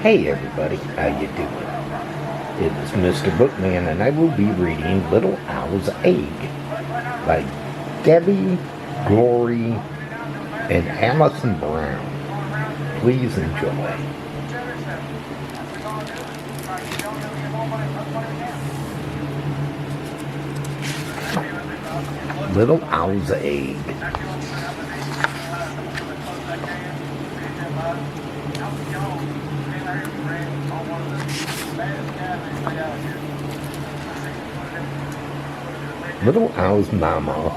Hey everybody, how you doing? It is Mr. Bookman and I will be reading Little Owl's Egg by Debi, Gliori, and Alison Brown. Please enjoy. Little Owl's Egg. Little Owl's mama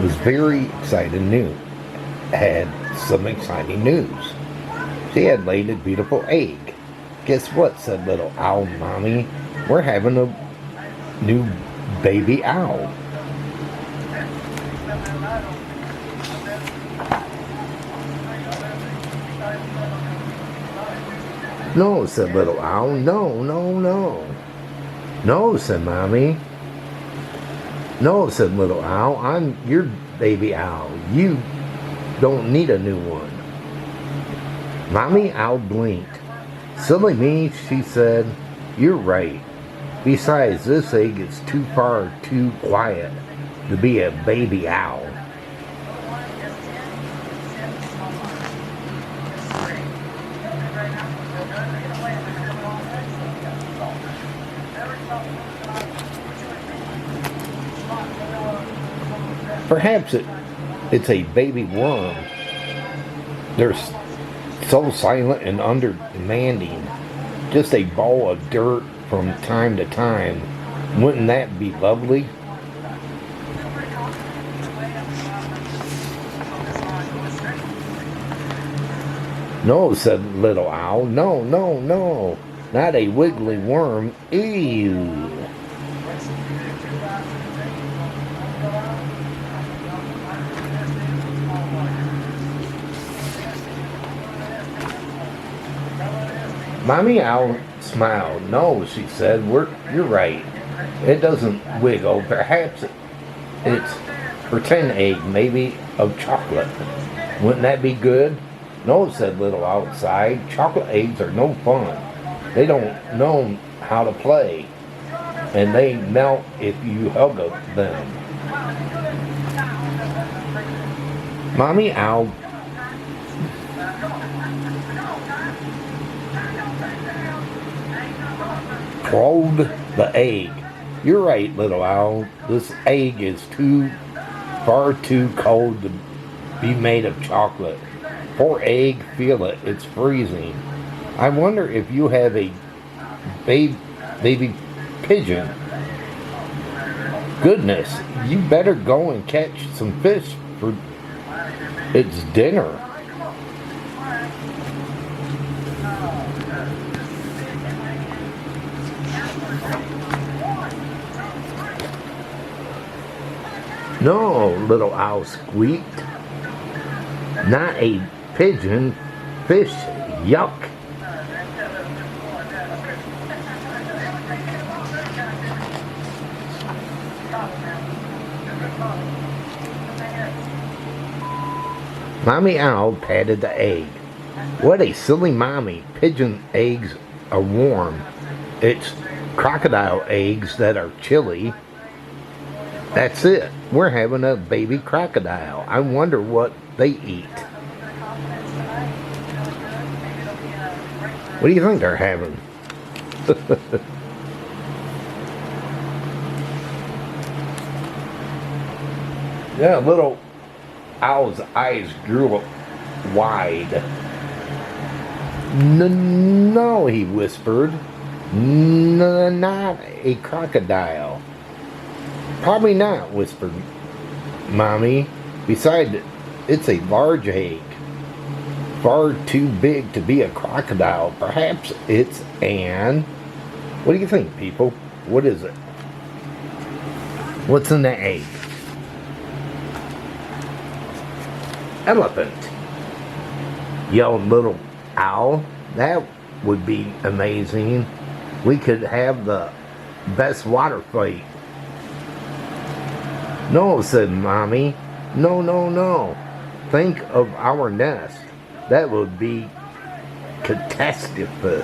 was very excited had some exciting news. She had laid a beautiful egg. Guess what, said Little Owl Mommy? We're having a new baby owl. No, said Little Owl. No, no, no. No, said Mommy. No, said Little Owl. I'm your baby owl. You don't need a new one. Mommy Owl blinked. Silly me, she said. You're right. Besides, this egg is too quiet to be a baby owl. Perhaps it's a baby worm. They're so silent and undemanding. Just a ball of dirt from time to time. Wouldn't that be lovely? No, said Little Owl. No, no, no. Not a wiggly worm. Ew. Mommy Owl smiled. No, she said, you're right. It doesn't wiggle. Perhaps it's pretend egg, maybe of chocolate. Wouldn't that be good? No, said Little Outside. Chocolate eggs are no fun. They don't know how to play. And they melt if you hug them. Mommy Owl probed the egg. You're right, Little Owl. This egg is far too cold to be made of chocolate. Poor egg, feel it. It's freezing. I wonder if you have a baby pigeon. Goodness, you better go and catch some fish for its dinner. No, Little Owl squeaked. Not a pigeon. Fish. Yuck. Mommy Owl patted the egg. What a silly mommy. Pigeon eggs are warm. It's crocodile eggs that are chilly. That's it. We're having a baby crocodile. I wonder what they eat. What do you think they're having? Yeah, Little Owl's eyes grew wide. No, he whispered. Not a crocodile. Probably not, whispered Mommy. Besides, it's a large egg. Far too big to be a crocodile. Perhaps it's an... What do you think, people? What is it? What's in the egg? Elephant, yelled Little Owl. That would be amazing. We could have the best water fight. No, said Mommy. No, no, no. Think of our nest. That would be catastrophe.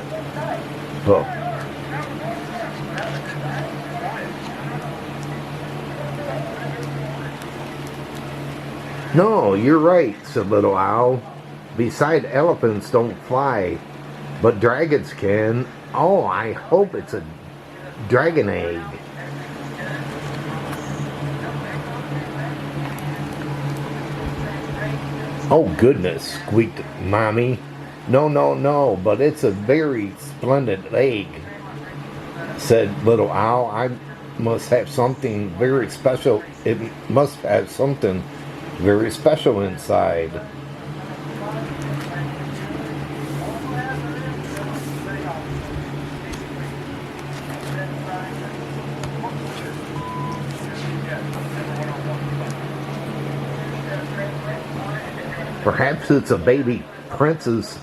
Oh. No, you're right, said Little Owl. Beside elephants don't fly, but dragons can. Oh, I hope it's a dragon egg. Oh goodness, squeaked Mommy. No, no, no, but it's a very splendid egg, said Little Owl. I must have something very special. It must have something very special inside. Perhaps it's a baby princess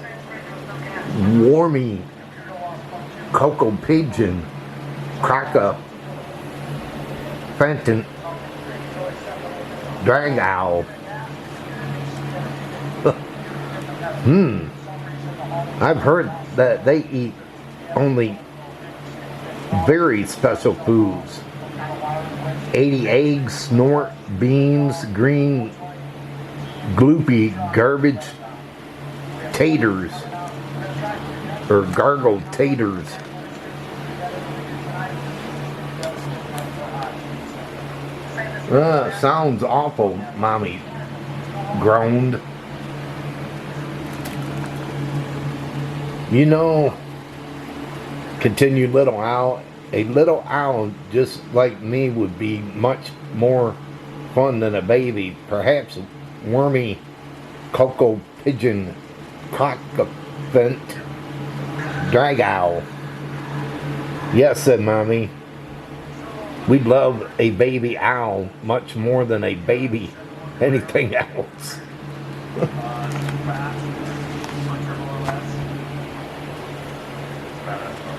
warmy cocoa pigeon, cracker, phantom, drag owl. I've heard that they eat only very special foods. 80 eggs, snort, beans, green, gloopy, garbage, taters, or gargled taters. Sounds awful, Mommy groaned. You know, continued Little Owl, a little owl just like me would be much more fun than a baby. Perhaps a wormy cocoa pigeon, cockafant, drag owl. Yes, said Mommy. We'd love a baby owl much more than a baby anything else.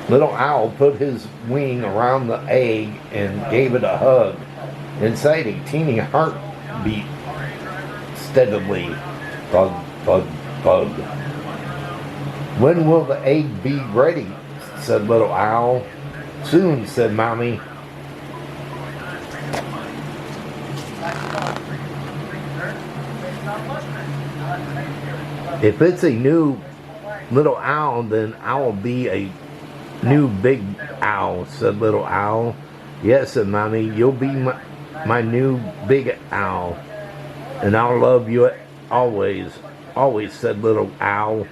Little Owl put his wing around the egg and gave it a hug. Inside, a teeny heart beat steadily. Bug, bug, bug. When will the egg be ready? Said Little Owl. Soon, said Mommy. If it's a new little owl, then I'll be a new big owl, said Little Owl. Yes, said Mommy, you'll be my new big owl, and I'll love you always, always, said Little Owl.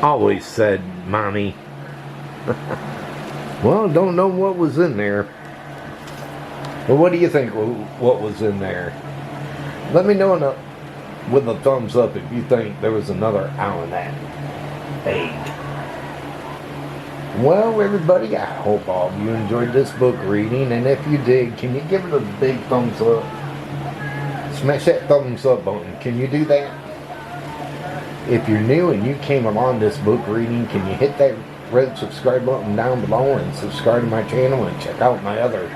Always, said Mommy. Well, don't know what was in there. Well, what do you think what was in there? Let me know with a thumbs up if you think there was another owl in that egg. Well, everybody, I hope all of you enjoyed this book reading, and if you did, can you give it a big thumbs up? Smash that thumbs up button. Can you do that? If you're new and you came along this book reading, can you hit that red subscribe button down below and subscribe to my channel and check out my other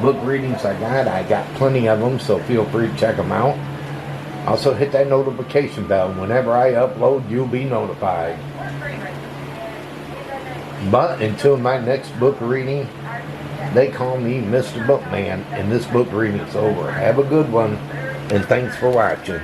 book readings I got plenty of them, so feel free to check them out. Also hit that notification bell. Whenever I upload, you'll be notified. But until my next book reading, they call me Mr. Bookman, and this book reading is over. Have a good one, and thanks for watching.